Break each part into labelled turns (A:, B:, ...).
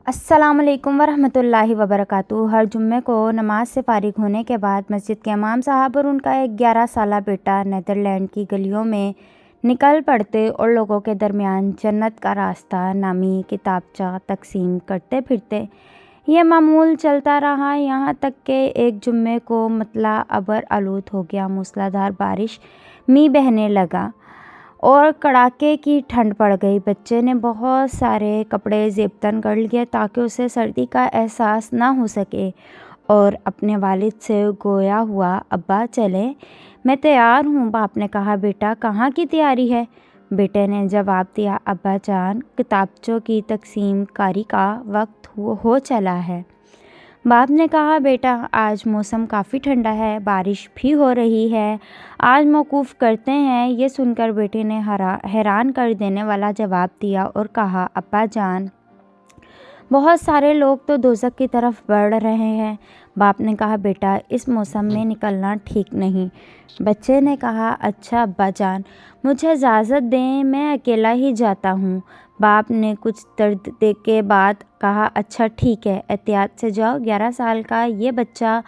A: السلام علیکم ورحمۃ اللہ وبرکاتہ۔ ہر جمعے کو نماز سے فارغ ہونے کے بعد مسجد کے امام صاحب اور ان کا ایک 11 سالہ بیٹا نیدرلینڈ کی گلیوں میں نکل پڑتے اور لوگوں کے درمیان جنت کا راستہ نامی کتابچہ تقسیم کرتے پھرتے۔ یہ معمول چلتا رہا یہاں تک کہ ایک جمعے کو مطلع ابر آلود ہو گیا، موسلادھار بارش میں بہنے لگا اور کڑاکے کی ٹھنڈ پڑ گئی۔ بچے نے بہت سارے کپڑے زیبتن کر لیے تاکہ اسے سردی کا احساس نہ ہو سکے، اور اپنے والد سے گویا ہوا، ابا چلیں، میں تیار ہوں۔ باپ نے کہا، بیٹا کہاں کی تیاری ہے؟ بیٹے نے جواب دیا، ابا جان، کتابچوں کی تقسیم کاری کا وقت ہو چلا ہے۔ باپ نے کہا، بیٹا آج موسم کافی ٹھنڈا ہے، بارش بھی ہو رہی ہے، آج موقوف کرتے ہیں۔ یہ سن کر بیٹے نے حیران کر دینے والا جواب دیا اور کہا، ابا جان، بہت سارے لوگ تو دوزخ کی طرف بڑھ رہے ہیں۔ باپ نے کہا، بیٹا اس موسم میں نکلنا ٹھیک نہیں۔ بچے نے کہا، اچھا ابا جان، مجھے اجازت دیں، میں اکیلا ہی جاتا ہوں۔ باپ نے کچھ تردید کے بعد کہا، اچھا ٹھیک ہے، احتیاط سے جاؤ۔ 11 سال کا یہ بچہ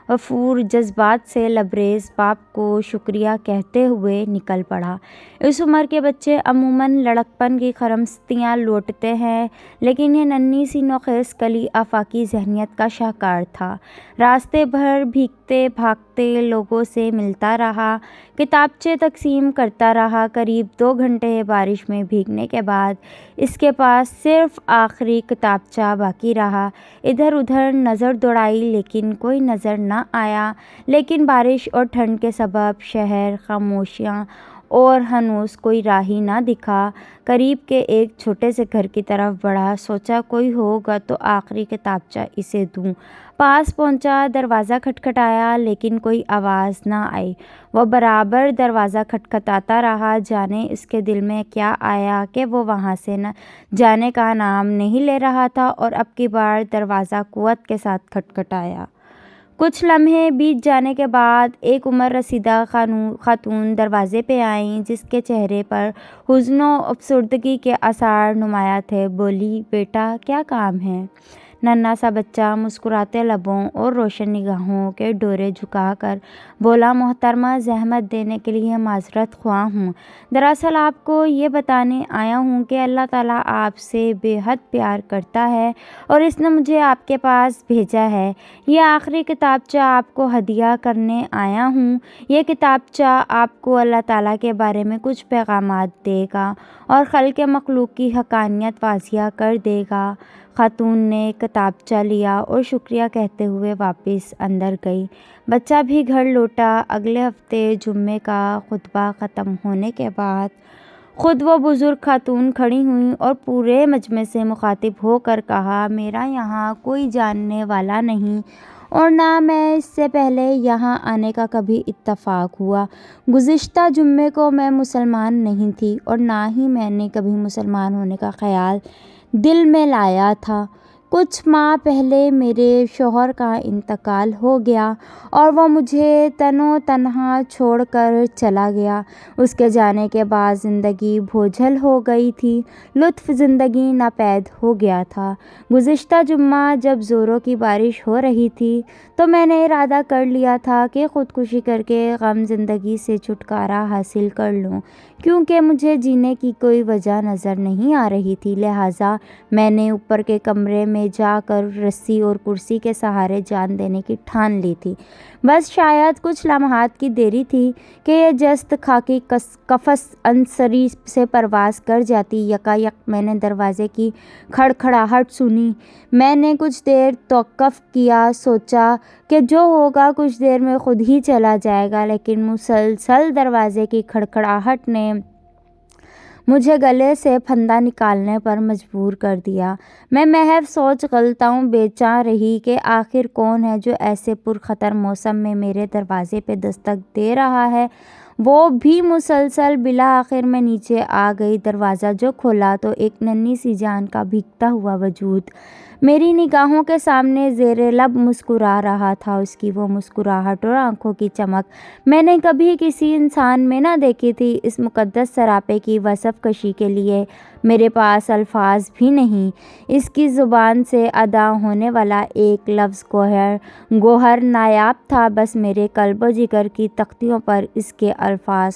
A: غفور جذبات سے لبریز باپ کو شکریہ کہتے ہوئے نکل پڑا۔ اس عمر کے بچے عموماً لڑکپن کی خرمستیاں لوٹتے ہیں، لیکن یہ ننھی سی نوخیز کلی آفاقی ذہنیت کا شاہکار تھا۔ راستے بھر بھیگتے بھاگتے لوگوں سے ملتا رہا، کتابچے تقسیم کرتا رہا۔ قریب 2 گھنٹے بارش میں بھیگنے کے بعد اس کے پاس صرف آخری کتابچہ باقی رہا۔ ادھر ادھر نظر دوڑائی لیکن کوئی نظر نہ آیا۔ لیکن بارش اور ٹھنڈ کے سبب شہر خاموشیاں اور ہنوز کوئی راہی نہ دکھا۔ قریب کے ایک چھوٹے سے گھر کی طرف بڑھا، سوچا کوئی ہوگا تو آخری کتابچہ اسے دوں۔ پاس پہنچا، دروازہ کھٹکھٹایا لیکن کوئی آواز نہ آئی۔ وہ برابر دروازہ کھٹکھٹاتا رہا، جانے اس کے دل میں کیا آیا کہ وہ وہاں سے جانے کا نام نہیں لے رہا تھا، اور اب کی بار دروازہ قوت کے ساتھ کھٹکھٹایا۔ کچھ لمحے بیت جانے کے بعد ایک عمر رسیدہ خاتون دروازے پہ آئیں، جس کے چہرے پر حزن و افسردگی کے آثار نمایاں تھے۔ بولی، بیٹا کیا کام ہے؟ ننھا سا بچہ مسکراتے لبوں اور روشن نگاہوں کے ڈورے جھکا کر بولا، محترمہ، زحمت دینے کے لیے معذرت خواہ ہوں۔ دراصل آپ کو یہ بتانے آیا ہوں کہ اللہ تعالیٰ آپ سے بے حد پیار کرتا ہے اور اس نے مجھے آپ کے پاس بھیجا ہے۔ یہ آخری کتابچہ آپ کو ہدیہ کرنے آیا ہوں۔ یہ کتابچہ آپ کو اللہ تعالیٰ کے بارے میں کچھ پیغامات دے گا اور خلق مخلوق کی حقانیت واضح کر دے گا۔ خاتون نے کتابچہ لیا اور شکریہ کہتے ہوئے واپس اندر گئی۔ بچہ بھی گھر لوٹا۔ اگلے ہفتے جمعے کا خطبہ ختم ہونے کے بعد خود وہ بزرگ خاتون کھڑی ہوئیں اور پورے مجمع سے مخاطب ہو کر کہا، میرا یہاں کوئی جاننے والا نہیں اور نہ میں اس سے پہلے یہاں آنے کا کبھی اتفاق ہوا۔ گزشتہ جمعے کو میں مسلمان نہیں تھی اور نہ ہی میں نے کبھی مسلمان ہونے کا خیال دل میں لایا تھا۔ کچھ ماہ پہلے میرے شوہر کا انتقال ہو گیا اور وہ مجھے تن و تنہا چھوڑ کر چلا گیا۔ اس کے جانے کے بعد زندگی بوجھل ہو گئی تھی، لطف زندگی ناپید ہو گیا تھا۔ گزشتہ جمعہ جب زوروں کی بارش ہو رہی تھی تو میں نے ارادہ کر لیا تھا کہ خودکشی کر کے غم زندگی سے چھٹکارا حاصل کر لوں، کیونکہ مجھے جینے کی کوئی وجہ نظر نہیں آ رہی تھی۔ لہٰذا میں نے اوپر کے کمرے میں جا کر رسی اور کرسی کے سہارے جان دینے کی ٹھان لی تھی۔ بس شاید کچھ لمحات کی دیری تھی کہ یہ جست خاکی قفس عنصری سے پرواز کر جاتی۔ یکایک میں نے دروازے کی کھڑکھڑاہٹ سنی۔ میں نے کچھ دیر توقف کیا، سوچا کہ جو ہوگا کچھ دیر میں خود ہی چلا جائے گا، لیکن مسلسل دروازے کی کھڑکھڑاہٹ نے مجھے گلے سے پھندا نکالنے پر مجبور کر دیا۔ میں محض سوچ غلطاؤں بے چاں رہی کہ آخر کون ہے جو ایسے پرخطر موسم میں میرے دروازے پہ دستک دے رہا ہے۔ وہ بھی مسلسل۔ بالآخر میں نیچے آ گئی۔ دروازہ جو کھولا تو ایک ننھی سی جان کا بھیگتا ہوا وجود میری نگاہوں کے سامنے زیر لب مسکرا رہا تھا۔ اس کی وہ مسکراہٹ اور آنکھوں کی چمک میں نے کبھی کسی انسان میں نہ دیکھی تھی۔ اس مقدس سراپے کی وصف کشی کے لیے میرے پاس الفاظ بھی نہیں۔ اس کی زبان سے ادا ہونے والا ایک لفظ گوہر نایاب تھا۔ بس میرے قلب و جگر کی تختیوں پر اس کے الفاظ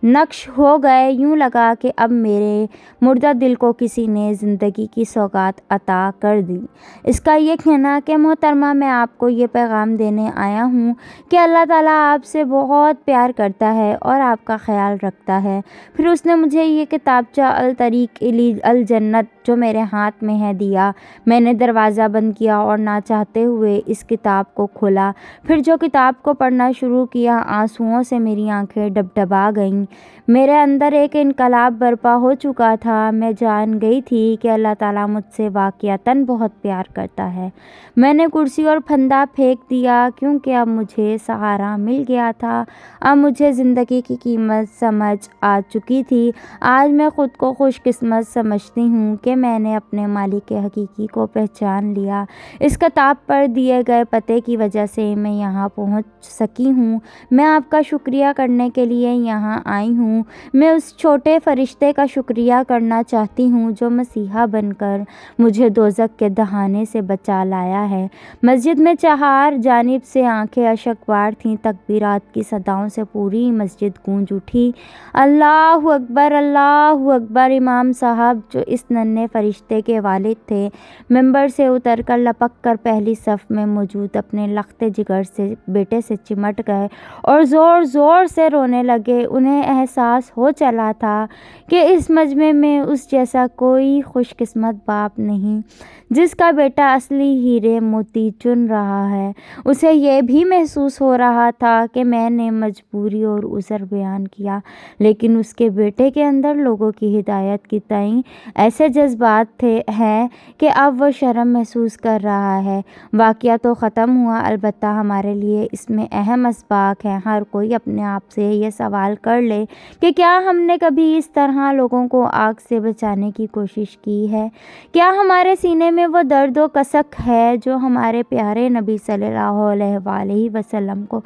A: نقش ہو گئے۔ یوں لگا کہ اب میرے مردہ دل کو کسی نے زندگی کی سوغات عطا کر دی۔ اس کا یہ کہنا کہ محترمہ میں آپ کو یہ پیغام دینے آیا ہوں کہ اللہ تعالیٰ آپ سے بہت پیار کرتا ہے اور آپ کا خیال رکھتا ہے۔ پھر اس نے مجھے یہ کتابچہ الطریق الی الجنت جو میرے ہاتھ میں ہے دیا۔ میں نے دروازہ بند کیا اور نہ چاہتے ہوئے اس کتاب کو کھولا۔ پھر جو کتاب کو پڑھنا شروع کیا آنسوؤں سے میری آنکھیں ڈبڈبا گئیں۔ میرے اندر ایک انقلاب برپا ہو چکا تھا۔ میں جان گئی تھی کہ اللہ تعالیٰ مجھ سے واقعتاً بہت پیار کرتا ہے۔ میں نے کرسی اور پھندا پھینک دیا کیونکہ اب مجھے سہارا مل گیا تھا۔ اب مجھے زندگی کی قیمت سمجھ آ چکی تھی۔ آج میں خود کو خوش قسمت سمجھتی ہوں کہ میں نے اپنے مالک حقیقی کو پہچان لیا۔ اس کتاب پر دیے گئے پتے کی وجہ سے میں یہاں پہنچ سکی ہوں۔ میں آپ کا شکریہ کرنے کے لیے یہاں آئی ہوں۔ میں اس چھوٹے فرشتے کا شکریہ کرنا چاہتی ہوں جو مسیحا بن کر مجھے دوزخ کے دہانے سے بچا لایا ہے۔ مسجد میں چہار جانب سے آنکھیں اشک بار تھیں۔ تکبیرات کی صداؤں سے پوری مسجد گونج اٹھی۔ اللہ اکبر، اللہ اکبر۔ امام صاحب جو اس ننھے فرشتے کے والد تھے ممبر سے اتر کر لپک کر پہلی صف میں موجود اپنے لخت جگر سے بیٹے سے چمٹ گئے اور زور زور سے رونے لگے۔ انہیں احساس ہو چلا تھا کہ اس مجمع میں اس جیسا کوئی خوش قسمت باپ نہیں جس کا بیٹا اصلی ہیرے موتی چن رہا ہے۔ اسے یہ بھی محسوس ہو رہا تھا کہ میں نے مجبوری اور عذر بیان کیا لیکن اس کے بیٹے کے اندر لوگوں کی ہدایت کی تئیں ایسے جذبات ہیں کہ اب وہ شرم محسوس کر رہا ہے۔ واقعہ تو ختم ہوا، البتہ ہمارے لیے اس میں اہم اسباق ہیں۔ ہر کوئی اپنے آپ سے یہ سوال کر لے کہ کیا ہم نے کبھی اس طرح لوگوں کو آگ سے بچانے کی کوشش کی ہے؟ کیا ہمارے سینے میں وہ درد و کسک ہے جو ہمارے پیارے نبی صلی اللہ علیہ وآلہ وسلم کو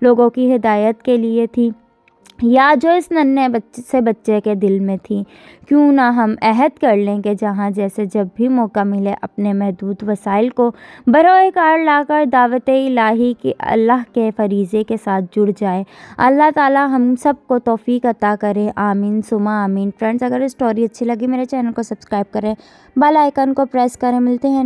A: لوگوں کی ہدایت کے لیے تھی یا جو اس ننھے سے بچے کے دل میں تھی؟ کیوں نہ ہم عہد کر لیں کہ جہاں جیسے جب بھی موقع ملے اپنے محدود وسائل کو بروئے کار لا کر دعوت الہی کی اللہ کے فریضے کے ساتھ جڑ جائے۔ اللہ تعالیٰ ہم سب کو توفیق عطا کرے، آمین ثم آمین۔ فرینڈز، اگر اسٹوری اچھی لگی میرے چینل کو سبسکرائب کریں، بیل آئیکن کو پریس کریں۔ ملتے ہیں